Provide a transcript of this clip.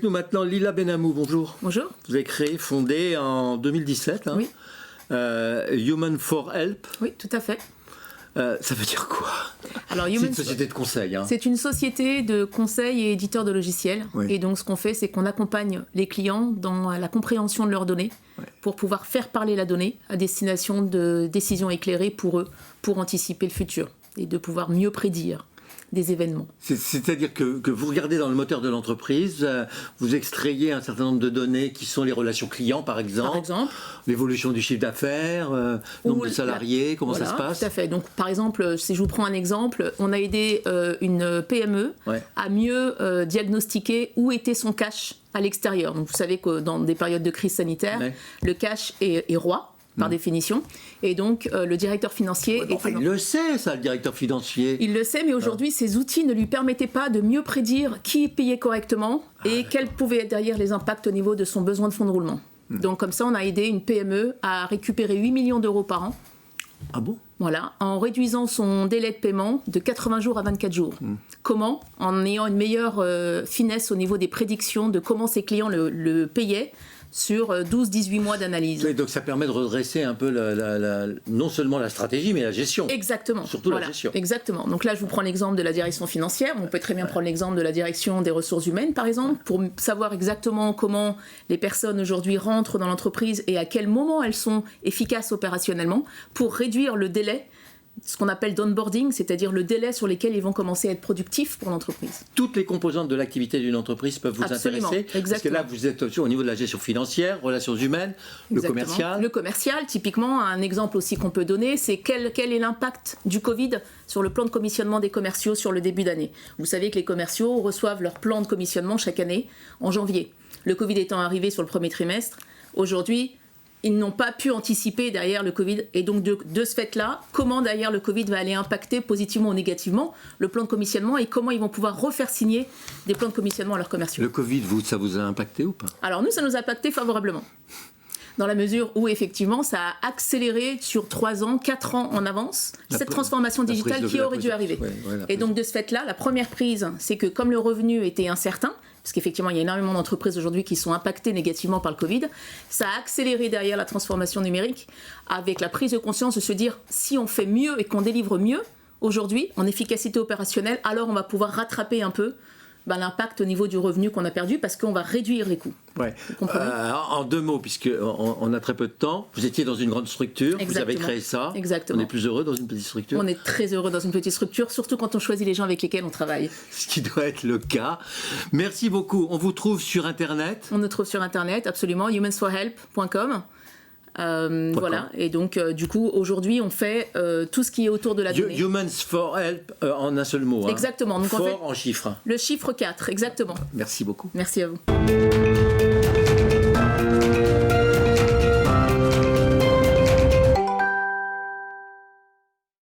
avec nous maintenant Lila Benamou, bonjour. Bonjour. Vous avez fondé en 2017 Oui. Human for Help. Oui, tout à fait. Ça veut dire quoi? Alors, c'est une société de conseil. C'est une société de conseil et éditeur de logiciels. Oui. Et donc, ce qu'on fait, c'est qu'on accompagne les clients dans la compréhension de leurs données pour pouvoir faire parler la donnée à destination de décisions éclairées pour eux, pour anticiper le futur et de pouvoir mieux prédire des événements. C'est-à-dire que vous regardez dans le moteur de l'entreprise, vous extrayez un certain nombre de données qui sont les relations clients, par exemple, l'évolution du chiffre d'affaires, nombre de salariés, comment ça se passe? Tout à fait. Donc, par exemple, si je vous prends un exemple, on a aidé une PME à mieux diagnostiquer où était son cash à l'extérieur. Donc, vous savez que dans des périodes de crise sanitaire, le cash est roi. Par définition. Et donc, le directeur financier... il le sait, ça, le directeur financier. Il le sait, mais aujourd'hui, ces outils ne lui permettaient pas de mieux prédire qui payait correctement et quels pouvaient être derrière les impacts au niveau de son besoin de fonds de roulement. Donc, comme ça, on a aidé une PME à récupérer 8 millions d'euros par an. Ah bon? Voilà, en réduisant son délai de paiement de 80 jours à 24 jours. Comment? En ayant une meilleure finesse au niveau des prédictions de comment ses clients le payaient sur 12-18 mois d'analyse. Oui, donc ça permet de redresser un peu non seulement la stratégie, mais la gestion. Exactement. Surtout la gestion. Exactement. Donc là, je vous prends l'exemple de la direction financière. On peut très bien prendre l'exemple de la direction des ressources humaines, par exemple, pour savoir exactement comment les personnes aujourd'hui rentrent dans l'entreprise et à quel moment elles sont efficaces opérationnellement, pour réduire le délai, ce qu'on appelle d'onboarding, c'est-à-dire le délai sur lequel ils vont commencer à être productifs pour l'entreprise. Toutes les composantes de l'activité d'une entreprise peuvent vous intéresser. Exactement. Parce que là, vous êtes au niveau de la gestion financière, relations humaines, le commercial. Le commercial, typiquement, un exemple aussi qu'on peut donner, c'est quel est l'impact du Covid sur le plan de commissionnement des commerciaux sur le début d'année. Vous savez que les commerciaux reçoivent leur plan de commissionnement chaque année en janvier. Le Covid étant arrivé sur le premier trimestre, aujourd'hui, ils n'ont pas pu anticiper derrière le Covid. Et donc, de ce fait-là, comment derrière le Covid va aller impacter positivement ou négativement le plan de commissionnement et comment ils vont pouvoir refaire signer des plans de commissionnement à leurs commerciaux. Le Covid, ça vous a impacté ou pas? Alors, nous, ça nous a impacté favorablement. Dans la mesure où, effectivement, ça a accéléré sur 3 ans, 4 ans en avance, cette transformation digitale qui aurait dû arriver. Et donc, de ce fait-là, la première prise, c'est que comme le revenu était incertain, parce qu'effectivement, il y a énormément d'entreprises aujourd'hui qui sont impactées négativement par le Covid, ça a accéléré derrière la transformation numérique avec la prise de conscience de se dire, si on fait mieux et qu'on délivre mieux, aujourd'hui, en efficacité opérationnelle, alors on va pouvoir rattraper un peu l'impact au niveau du revenu qu'on a perdu parce qu'on va réduire les coûts. Ouais. En 2 mots, puisqu'on a très peu de temps, vous étiez dans une grande structure, vous avez créé ça. Exactement. On est plus heureux dans une petite structure? On est très heureux dans une petite structure, surtout quand on choisit les gens avec lesquels on travaille. Ce qui doit être le cas. Merci beaucoup. On vous trouve sur Internet? On nous trouve sur Internet, absolument, humansforhelp.com. Voilà, et donc du coup aujourd'hui on fait tout ce qui est autour de la donnée. Humans for Help en un seul mot. Exactement. Donc, en chiffres. Le chiffre 4, exactement. Merci beaucoup. Merci à vous.